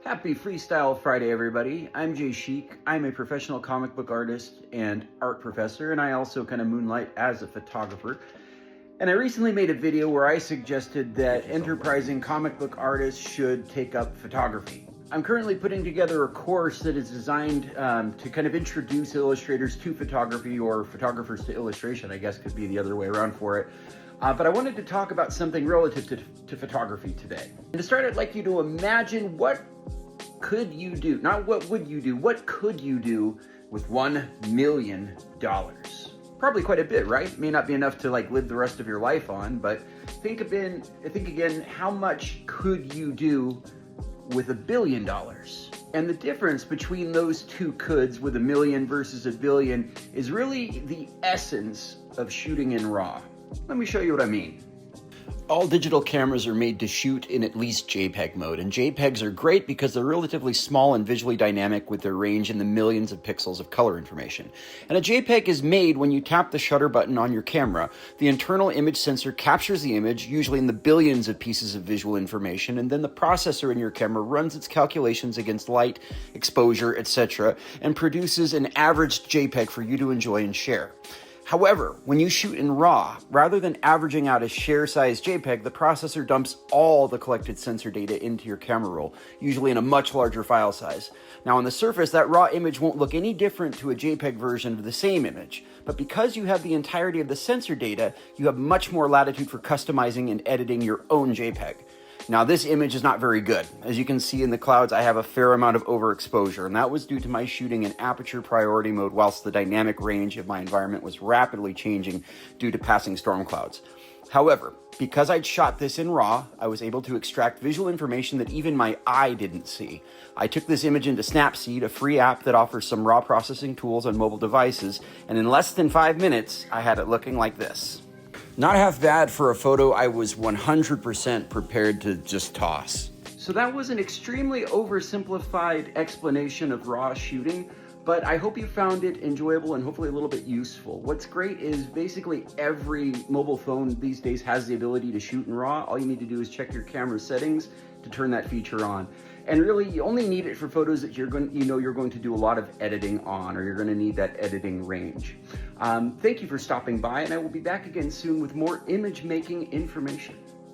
Happy Freestyle Friday, everybody. I'm Jay Sheik. I'm a professional comic book artist and art professor, and I also kind of moonlight as a photographer. And I recently made a video where I suggested that enterprising comic book artists should take up photography. I'm currently putting together a course that is designed to kind of introduce illustrators to photography, or photographers to illustration, I guess could be the other way around for it. But I wanted to talk about something relative to photography today. And to start, I'd like you to imagine what could you do, not what would you do, what could you do with $1 million? Probably quite a bit, right? May not be enough to live the rest of your life on, but think again, how much could you do with $1 billion? And the difference between those two coulds, with $1 million versus $1 billion, is really the essence of shooting in RAW. Let me show you what I mean. All digital cameras are made to shoot in at least JPEG mode, and JPEGs are great because they're relatively small and visually dynamic with their range in the millions of pixels of color information. And a JPEG is made when you tap the shutter button on your camera. The internal image sensor captures the image, usually in the billions of pieces of visual information, and then the processor in your camera runs its calculations against light, exposure, etc., and produces an averaged JPEG for you to enjoy and share. However, when you shoot in RAW, rather than averaging out a share-sized JPEG, the processor dumps all the collected sensor data into your camera roll, usually in a much larger file size. Now on the surface, that RAW image won't look any different to a JPEG version of the same image, but because you have the entirety of the sensor data, you have much more latitude for customizing and editing your own JPEG. Now this image is not very good. As you can see in the clouds, I have a fair amount of overexposure, and that was due to my shooting in aperture priority mode whilst the dynamic range of my environment was rapidly changing due to passing storm clouds. However, because I'd shot this in RAW, I was able to extract visual information that even my eye didn't see. I took this image into Snapseed, a free app that offers some RAW processing tools on mobile devices, and in less than 5 minutes, I had it looking like this. Not half bad for a photo I was 100% prepared to just toss. So that was an extremely oversimplified explanation of RAW shooting, but I hope you found it enjoyable and hopefully a little bit useful. What's great is basically every mobile phone these days has the ability to shoot in RAW. All you need to do is check your camera settings to turn that feature on. And really, you only need it for photos that you're going to do a lot of editing on, or you're going to need that editing range. Thank you for stopping by, and I will be back again soon with more image making information.